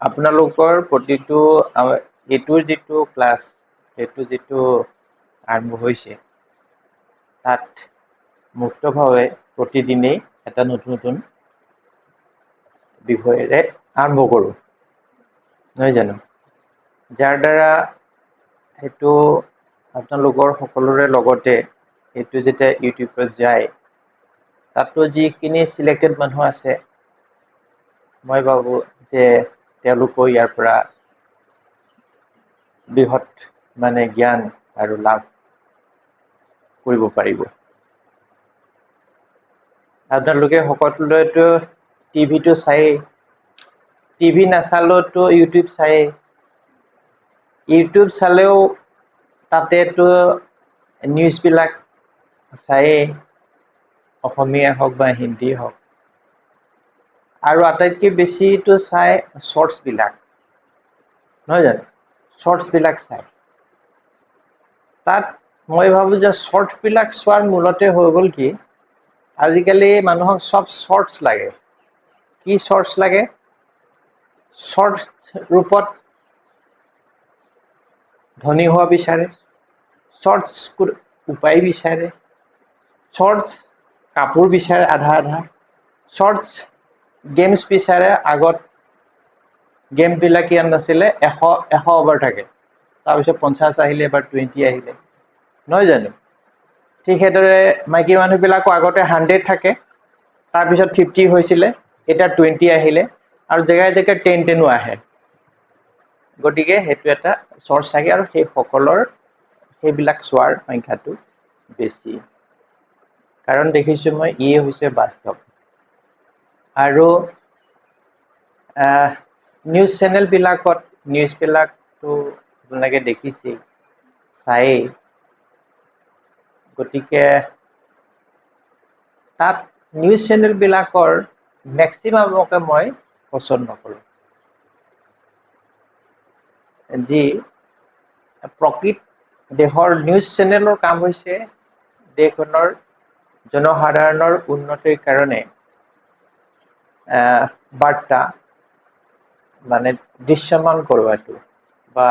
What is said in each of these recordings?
আপোনালোকৰ প্ৰতিটো এইটোৰ যিটো ক্লাছ সেইটো যিটো আৰম্ভ হৈছে তাত মুক্তভাৱে প্ৰতিদিনেই এটা নতুন নতুন বিষয়েৰে আৰম্ভ কৰোঁ নহয় জানো যাৰ দ্বাৰা সেইটো আপোনালোকৰ সকলোৰে লগতে সেইটো যেতিয়া ইউটিউবত যায় তাতো যিখিনি সিলেক্টেড মানুহ আছে মই ভাবো যে তেওঁলোকো ইয়াৰ পৰা বৃহৎ মানে জ্ঞান আৰু লাভ কৰিব পাৰিব আপোনালোকে সকলোৱেতো টিভিটো চাই টিভি নাচালেতো ইউটিউব চাই ইউটিউব চালেও তাতেতো নিউজবিলাক চাই অসমীয়া হওক বা হিন্দী হওক আৰু আটাইতকৈ বেছিটো চাই শৰ্টছ বিলাক নহয় জানো শৰ্টছ বিলাক চাই তাত মই ভাবো যে শৰ্টছ বিলাক চোৱাৰ মূলতে হৈ গ'ল কি আজিকালি মানুহক সব শৰ্টছ লাগে কি শৰ্টছ লাগে শৰ্টছ ৰূপত ধনী হোৱা বিচাৰে শৰ্টছ উপায় বিচাৰে শৰ্টছ কাপোৰ বিচাৰে আধা আধা শৰ্টছ গেমছ বিচাৰে আগত গেমবিলাক ইয়াত নাছিলে 100 অভাৰ থাকে তাৰপিছত 50 আহিলে এবাৰ 20 আহিলে নহয় জানো ঠিক সেইদৰে মাইকী মানুহবিলাকো আগতে 100 থাকে তাৰপিছত 50 হৈছিলে এতিয়া 20 আহিলে আৰু জেগাই জেগাই 10 আহে গতিকে সেইটো এটা চৰ্চ থাকে আৰু সেই সকলৰ সেইবিলাক চোৱাৰ সংখ্যাটো বেছি কাৰণ দেখিছো মই ইয়ে হৈছে বাস্তৱ আৰু নিউজ চেনেলবিলাকত নিউজবিলাকতো আপোনালোকে দেখিছেই চাই গতিকে তাত নিউজ চেনেলবিলাকৰ মেক্সিমামকে মই পচন্দ নকৰোঁ যি প্ৰকৃত দেশৰ নিউজ চেনেলৰ কাম হৈছে দেশখনৰ জনসাধাৰণৰ উন্নতিৰ কাৰণে বাৰ্তা মানে দৃশ্যমান কৰোৱাটো বা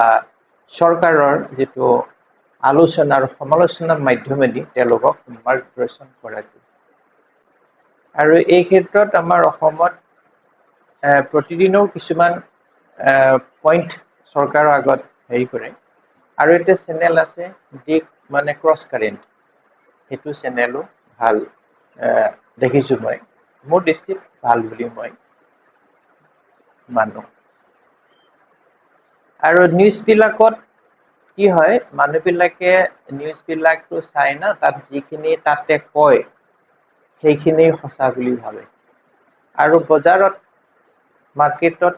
চৰকাৰৰ যিটো আলোচনা আৰু সমালোচনাৰ মাধ্যমেদি তেওঁলোকক মাৰ্গদৰ্শন কৰাটো আৰু এই ক্ষেত্ৰত আমাৰ অসমত প্ৰতিদিনেও কিছুমান পইণ্ট চৰকাৰৰ আগত হেৰি কৰে আৰু এটা চেনেল আছে যি মানে ক্ৰছ কাৰেণ্ট সেইটো চেনেলো ভাল দেখিছোঁ মই মোৰ দৃষ্টিত ভাল বুলি মই মানো আৰু নিউজবিলাকত কি হয় মানুহবিলাকে নিউজবিলাকটো চাই না তাত যিখিনি তাতে কয় সেইখিনি সঁচা বুলি ভাবে আৰু বজাৰত মাৰ্কেটত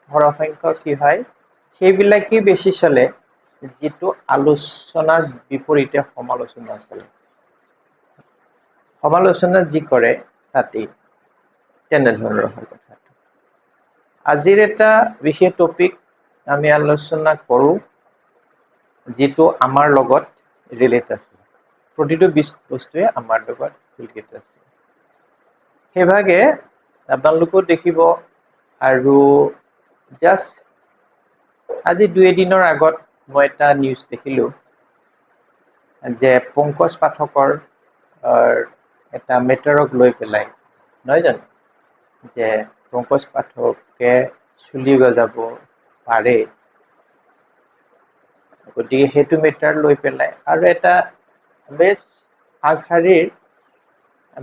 সৰহসংখ্যক কি হয় সেইবিলাকেই বেছি চলে যিটো আলোচনাৰ বিপৰীতে সমালোচনা চলে সমালোচনা যি কৰে তাতেই তেনেধৰণৰ হয় কথাটো আজিৰ এটা বিশেষ টপিক আমি আলোচনা কৰোঁ যিটো আমাৰ লগত ৰিলেট আছে প্ৰতিটো বস্তুৱে আমাৰ লগত ৰিলেট আছে সেইভাগে আপোনালোকেও দেখিব আৰু জাষ্ট আজি 2 এদিনৰ আগত মই এটা নিউজ দেখিলোঁ যে পংকজ পাঠকৰ এটা মেটাৰক লৈ পেলাই নহয় জানো যে পংকজ পাঠকে চুলি গজাব পাৰে গতিকে সেইটো মেটাৰ লৈ পেলাই আৰু এটা বেছ আগশাৰীৰ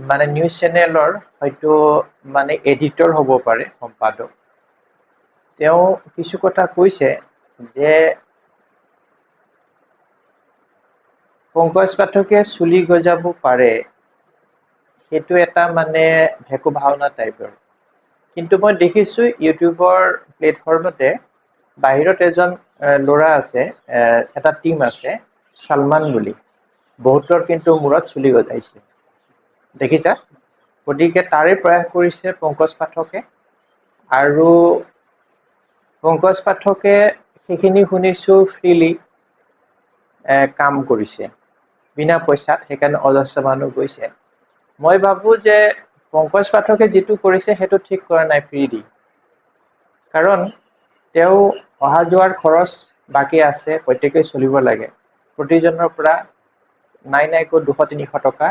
মানে নিউজ চেনেলৰ হয়তো মানে এডিটৰ হ'ব পাৰে সম্পাদক তেওঁ কিছু কথা কৈছে যে পংকজ পাঠকে চুলি গজাব পাৰে সেইটো এটা মানে ভেকু ভাওনা টাইপৰ কিন্তু মই দেখিছোঁ ইউটিউবৰ প্লেটফৰ্মতে বাহিৰত এজন ল'ৰা আছে এটা টিম আছে সলমান বুলি বহুতৰ কিন্তু মূৰত চুলি গজাইছে দেখিছা গতিকে তাৰে প্ৰয়াস কৰিছে পংকজ পাঠকে আৰু পংকজ পাঠকে সেইখিনি শুনিছোঁ ফ্ৰীলি কাম কৰিছে বিনা পইচাত সেইকাৰণে অজস্ৰ মানুহ গৈছে মই ভাবোঁ যে পংকজ পাঠকে যিটো কৰিছে সেইটো ঠিক কৰা নাই ফ্ৰী দি কাৰণ তেওঁ অহা যোৱাৰ খৰচ বাকী আছে, প্ৰত্যেকেই চলিব লাগে। প্ৰতিজনৰ পৰা নাই নাইকৈ 200-300 টকা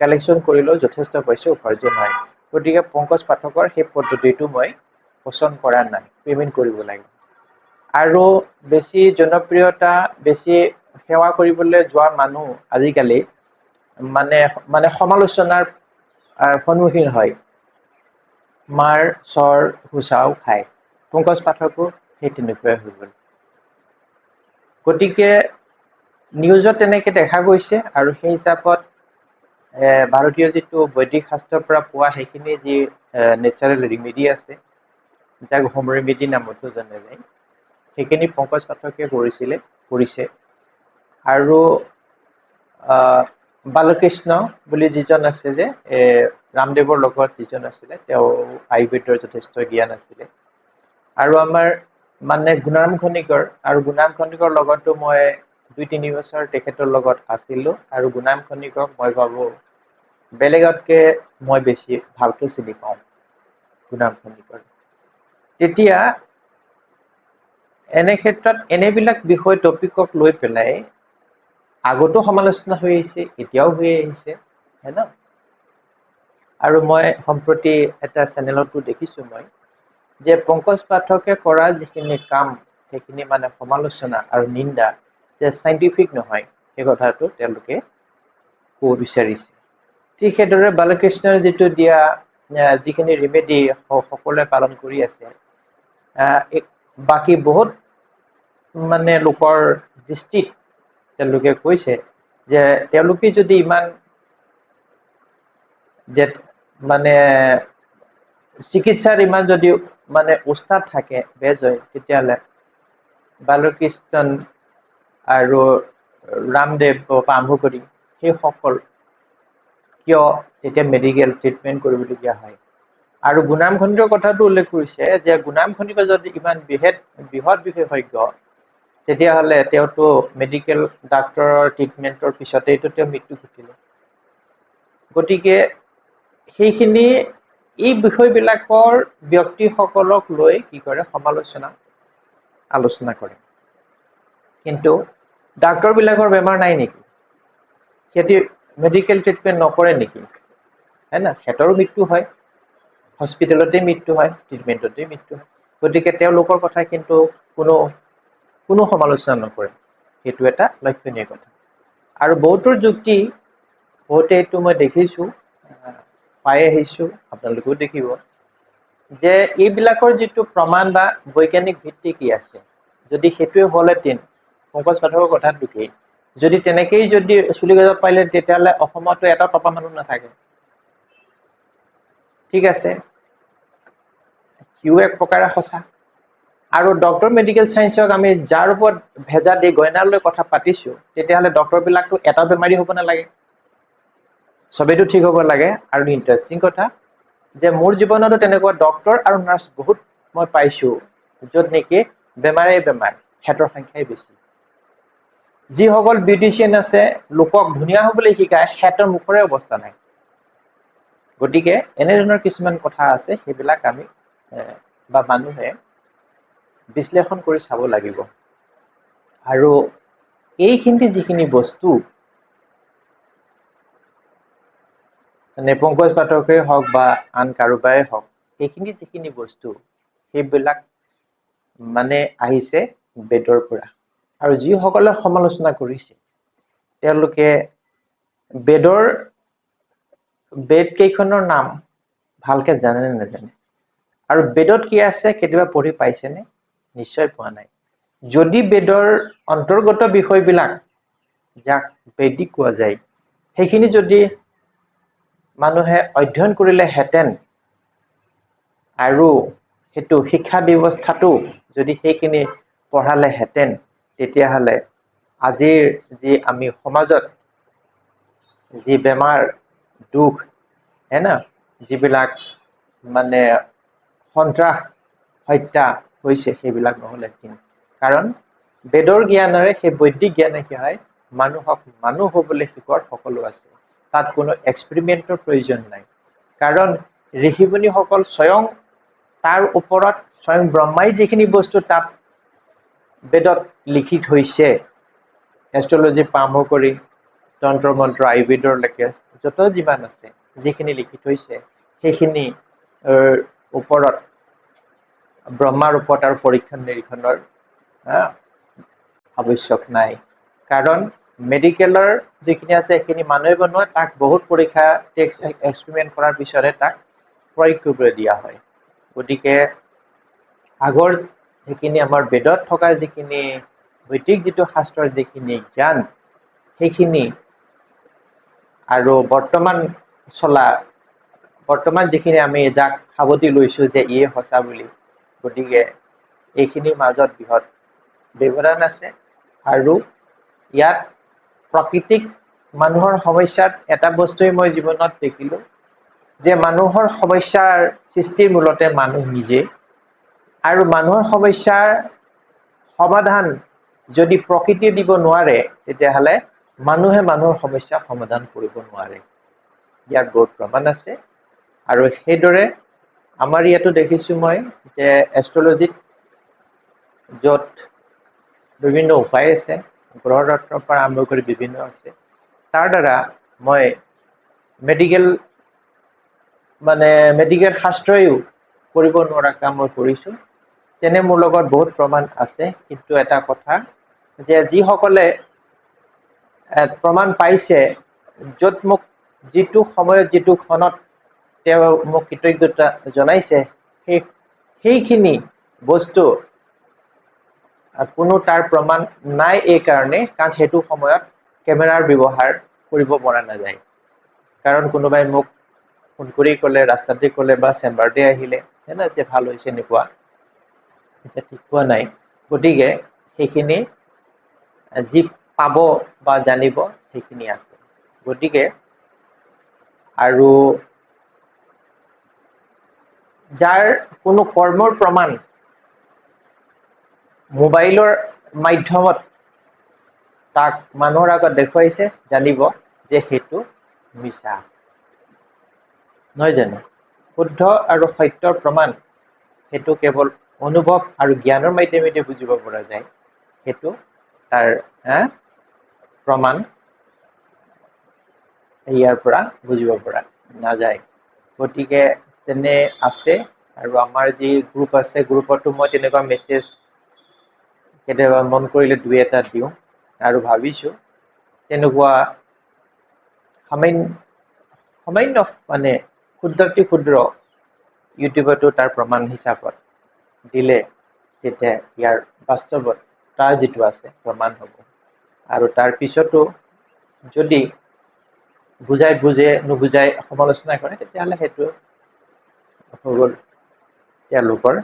কালেকশ্যন কৰিলেও যথেষ্ট পইচা উপাৰ্জন হয়। গতিকে পংকজ পাঠকৰ সেই পদ্ধতিটো মই পচন্দ কৰা নাই, পে'মেণ্ট কৰিব লাগে। আৰু বেছি জনপ্ৰিয়তা, বেছি সেৱা কৰিবলৈ যোৱা মানুহ আজিকালি মানে সমালোচনাৰ সন্মুখীন হয়। মাৰ চৰ ঘোচাও খায়। পংকজ পাঠকো সেই তেনেকুৱাই হৈ গ'ল। গতিকে নিউজত তেনেকে দেখা গৈছে, আৰু সেই হিচাপত ভাৰতীয় যিটো বৈদিক শাস্ত্ৰৰ পৰা পোৱা সেইখিনি যি নেচাৰেল ৰেমেডি আছে, যাক হোম ৰেমেডি নামতো জনা যায়, সেইখিনি পংকজ পাঠকে কৰিছে। আৰু বালকৃষ্ণ বুলি যিজন আছে যে ৰামদেৱৰ লগত যিজন আছিলে, তেওঁ আয়ুৰ্বেদৰ যথেষ্ট জ্ঞান আছিলে। আৰু আমাৰ গুণৰাম খনিকৰ লগতো মই 2-3 বছৰ তেখেতৰ লগত আছিলো। আৰু গুণৰাম খনিকক মই ভাবো বেলেগতকে মই বেছি ভালকে চিনি পাওঁ গুণৰাম খনিকৰ। তেতিয়া এনে ক্ষেত্ৰত এনেবিলাক বিষয় টপিকক লৈ পেলাই আগতো সমালোচনা হৈ আহিছে, এতিয়াও হৈ আহিছে, হয় ন? আৰু মই সম্প্ৰতি এটা চেনেলতো দেখিছো মই যে পংকজ পাঠকে কৰা যিখিনি কাম, সেইখিনি সমালোচনা আৰু নিন্দা যে চাইণ্টিফিক নহয়, সেই কথাটো তেওঁলোকে ক'ব বিচাৰিছে। ঠিক সেইদৰে বালকৃষ্ণৰ যিটো দিয়া যিখিনি ৰেমেডি সকলোৱে পালন কৰি আছে, বাকী বহুত লোকৰ দৃষ্টিত তেওঁলোকে কৈছে যে তেওঁলোকে যদি ইমান যে চিকিৎসাৰ ইমান যদি উস্তাদ থাকে, বেজ হয়, তেতিয়াহ'লে বালকৃষ্ণ আৰু ৰামদেৱ আৰম্ভ কৰি সেইসকল কিয় তেতিয়া মেডিকেল ট্ৰিটমেণ্ট কৰিবলগীয়া হয়? আৰু গুণৰাম খনিকৰ কথাটো উল্লেখ কৰিছে যে গুণৰাম খনিকৰ যদি ইমান বৃহৎ বিশেষজ্ঞ, তেতিয়াহ'লে তেওঁতো মেডিকেল ডাক্তৰৰ ট্ৰিটমেণ্টৰ পিছতেইতো তেওঁ মৃত্যু ঘটিলে। গতিকে সেইখিনি এই বিষয়বিলাকৰ ব্যক্তিসকলক লৈ কি কৰে, আলোচনা কৰে। কিন্তু ডাক্তৰবিলাকৰ বেমাৰ নাই নেকি? সিহঁতি মেডিকেল ট্ৰিটমেণ্ট নকৰে নেকি? হয় না? সিহঁতৰো মৃত্যু হয়, হস্পিটেলতে মৃত্যু হয়, ট্ৰিটমেণ্টতে মৃত্যু হয়। গতিকে তেওঁলোকৰ কথা কিন্তু কোনো সমালোচনা নকৰে। সেইটো এটা লক্ষণীয় কথা। আৰু বহুতৰ যুক্তি, বহুতে এইটো মই দেখিছো, পাই আহিছো, আপোনালোকেও দেখিব, যে এইবিলাকৰ যিটো প্ৰমাণ বা বৈজ্ঞানিক ভিত্তি কি আছে, যদি সেইটোৱে হ'লহেঁতেন, পংকজ পাঠকৰ কথাটো কি, যদি তেনেকেই যদি চলি যাব পাৰিলে, তেতিয়াহ'লে অসমতো এটা টপা মানুহ নাথাকে। ঠিক আছে, সিও এক প্ৰকাৰে সঁচা। আৰু ডক্টৰ মেডিকেল চায়েন্সক আমি যাৰ ওপৰত ভেজা দি গইনালৈ কথা পাতিছো, তেতিয়াহ'লে ডক্টৰবিলাকতো এটা বেমাৰী হ'ব নালাগে, চবেইতো ঠিক হ'ব লাগে। আৰু ইণ্টাৰেষ্টিং কথা যে মোৰ জীৱনতো তেনেকুৱা ডক্টৰ আৰু নাৰ্ছ বহুত মই পাইছো, য'ত নেকি বেমাৰ, সিহঁতৰ সংখ্যাই বেছি। যিসকল বিউটিচিয়ান আছে, লোকক ধুনীয়া হ'বলৈ শিকায়, সিহঁতৰ মুখৰে অৱস্থা নাই। গতিকে এনেধৰণৰ কিছুমান কথা আছে, সেইবিলাক আমি বা মানুহে বিশ্লেষণ কৰি চাব লাগিব। আৰু এইখিনি যিখিনি বস্তু পংকজ পাঠকেই হওক বা আন কাৰোবাৰে হওক, সেইখিনি যিখিনি বস্তু, সেইবিলাক আহিছে বেদৰ পৰা। আৰু যিসকলে সমালোচনা কৰিছে, তেওঁলোকে বেদ কেইখনৰ নাম ভালকে জানে নে নাজানে? আৰু বেদত কি আছে কেতিয়াবা পঢ়ি পাইছেনে? নিশ্চয় পোৱা নাই। যদি বেদৰ অন্তৰ্গত বিষয়বিলাক, যাক বৈদিক কোৱা যায়, সেইখিনি যদি মানুহে অধ্যয়ন কৰিলেহেঁতেন, আৰু সেইটো শিক্ষা ব্যৱস্থাটো যদি সেইখিনি পঢ়ালেহেঁতেন, তেতিয়াহ'লে আজিৰ যি আমি সমাজত যি বেমাৰ, দুখ, যিবিলাক সন্ত্ৰাস, হত্যা হৈছে, সেইবিলাক নহ'লহেঁতেন। কাৰণ বেদৰ জ্ঞানেৰে, সেই বৈদিক জ্ঞানে কি হয়, মানুহক মানুহ হ'বলৈ শিকোৱাৰ সকলো আছে। তাত কোনো এক্সপেৰিমেণ্টৰ প্ৰয়োজন নাই। কাৰণ ঋষি মুনিসকল স্বয়ং তাৰ ওপৰত স্বয়ং ব্ৰহ্মাই যিখিনি বস্তু তাত বেদত লিখি থৈছে, এষ্ট্ৰলজি আৰম্ভ কৰি তন্ত্ৰ মন্ত্ৰ আয়ুৰ্বেদলৈকে যত যিমান আছে, যিখিনি লিখি থৈছে সেইখিনি ওপৰত ব্ৰহ্মাৰ ওপৰত আৰু পৰীক্ষা নিৰীক্ষণৰ আৱশ্যক নাই। কাৰণ মেডিকেলৰ যিখিনি আছে সেইখিনি মানুহে বনোৱা, তাক বহুত পৰীক্ষা টেষ্ট এক্সপেৰিমেণ্ট কৰাৰ পিছতহে তাক প্ৰয়োগ কৰিবলৈ দিয়া হয়। গতিকে আগৰ যিখিনি আমাৰ বেদত থকা যিখিনি বৈদিক যিটো শাস্ত্ৰৰ যিখিনি জ্ঞান, সেইখিনি আৰু বৰ্তমান যিখিনি আমি যাক সাৱটি লৈছোঁ যে ইয়ে সঁচা বুলি, গতিকে এইখিনিৰ মাজত বৃহৎ ব্যৱধান আছে। আৰু ইয়াত প্ৰাকৃতিক মানুহৰ সমস্যাত এটা বস্তুৱেই মই জীৱনত দেখিলোঁ যে মানুহৰ সমস্যাৰ সৃষ্টিৰ মূলতে মানুহ নিজে, আৰু মানুহৰ সমস্যাৰ সমাধান যদি প্ৰকৃতিয়ে দিব নোৱাৰে তেতিয়াহ'লে মানুহে মানুহৰ সমস্যা সমাধান কৰিব নোৱাৰে। ইয়াৰ বহুত প্ৰমাণ আছে। আৰু সেইদৰে আমাৰ ইয়াতো দেখিছোঁ মই যে এষ্ট্ৰলজিত য'ত বিভিন্ন উপায় আছে, গ্ৰহ ৰত্নৰ পৰা আৰম্ভ কৰি বিভিন্ন আছে, তাৰ দ্বাৰা মই মেডিকেল শাস্ত্ৰইও কৰিব নোৱাৰা কাম মই কৰিছোঁ। তেনে মোৰ লগত বহুত প্ৰমাণ আছে। কিন্তু এটা কথা যে যিসকলে প্ৰমাণ পাইছে, য'ত মোক যিটো সময়ত যিটো ক্ষণত তেওঁ মোক কৃতজ্ঞতা জনাইছে, সেইখিনি বস্তু কোনো তাৰ প্ৰমাণ নাই। এই কাৰণে কাৰণ সেইটো সময়ত কেমেৰাৰ ব্যৱহাৰ কৰিব পৰা নাযায়। কাৰণ কোনোবাই মোক ফোন কৰি ক'লে, ৰাস্তাতে ক'লে বা চেম্বাৰতে আহিলে যে ভাল হৈছে এনেকুৱা, ঠিক পোৱা নাই। গতিকে সেইখিনি যি পাব বা জানিব সেইখিনি আছে। গতিকে আৰু যাৰ কোনো কৰ্মৰ প্ৰমাণ মোবাইলৰ মাধ্যমত তাক মানুহৰ আগত দেখুৱাইছে, জানিব যে সেইটো মিছা। নহয় জানো? শুদ্ধ আৰু সত্যৰ প্ৰমাণ সেইটো কেৱল অনুভৱ আৰু জ্ঞানৰ মাধ্যমেদি বুজিব পৰা যায়। সেইটো তাৰ প্ৰমাণ ইয়াৰ পৰা বুজিব পৰা নাযায়। গতিকে তেনে আছে। আৰু আমাৰ যি গ্ৰুপ আছে, গ্ৰুপতো মই তেনেকুৱা মেছেজ কেতিয়াবা মন কৰিলে 2-এটা দিওঁ। আৰু ভাবিছোঁ তেনেকুৱা সামান্য ক্ষুদ্ৰাতি ক্ষুদ্ৰ ইউটিউবতো তাৰ প্ৰমাণ হিচাপত দিলে তেতিয়া ইয়াৰ বাস্তৱতা যিটো আছে প্ৰমাণ হ'ব। আৰু তাৰ পিছতো যদি নুবুজাই সমালোচনা কৰে, তেতিয়াহ'লে সেইটো হৈ গ'ল তেওঁলোকৰ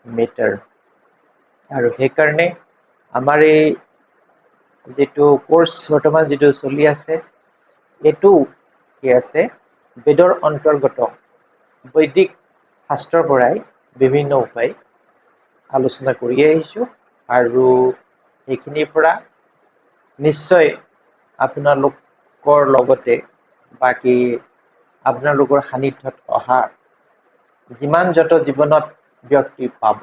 মেটাৰ। আৰু সেইকাৰণে আমাৰ এই যিটো কোৰ্চ বৰ্তমান যিটো চলি আছে, এইটো কি আছে বেদৰ অন্তৰ্গত বৈদিক শাস্ত্ৰৰ পৰাই বিভিন্ন উপায় আলোচনা কৰি আহিছোঁ। আৰু সেইখিনিৰ পৰা নিশ্চয় আপোনালোকৰ লগতে বাকী আপোনালোকৰ সান্নিধ্যত অহা যিমান যত জীৱনত ব্যক্তি পাব,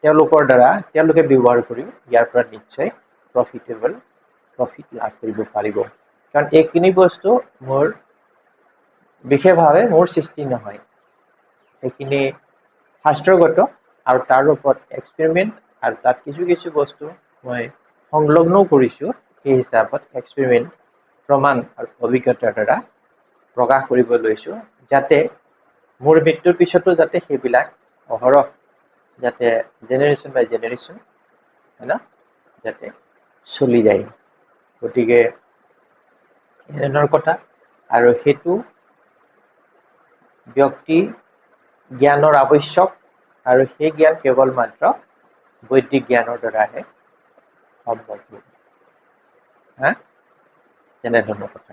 তেওঁলোকৰ দ্বাৰা তেওঁলোকে ব্যৱহাৰ কৰি ইয়াৰ পৰা নিশ্চয় প্ৰফিট লাভ কৰিব পাৰিব। কাৰণ এইখিনি বস্তু বিশেষভাৱে মোৰ সৃষ্টি নহয়, সেইখিনি শাস্ত্ৰগত আৰু তাৰ ওপৰত এক্সপেৰিমেণ্ট, আৰু তাত কিছু কিছু বস্তু মই সংলগ্নও কৰিছোঁ। সেই হিচাপত এক্সপেৰিমেণ্ট, প্ৰমাণ আৰু অভিজ্ঞতাৰ দ্বাৰা প্ৰকাশ কৰিব লৈছোঁ, যাতে মোৰ মৃত্যুৰ পিছতো যাতে সেইবিলাক অহৰহ যাতে জেনেৰেশ্যন বাই জেনেৰেশ্যন যাতে চলি যায়। গতিকে এনেধৰণৰ কথা। আৰু সেইটো ব্যক্তি জ্ঞানৰ আৱশ্যক, আৰু সেই জ্ঞান কেৱল মাত্ৰ বৈদিক জ্ঞানৰ দ্বাৰাহে সম্ভৱ। তেনেধৰণৰ কথা।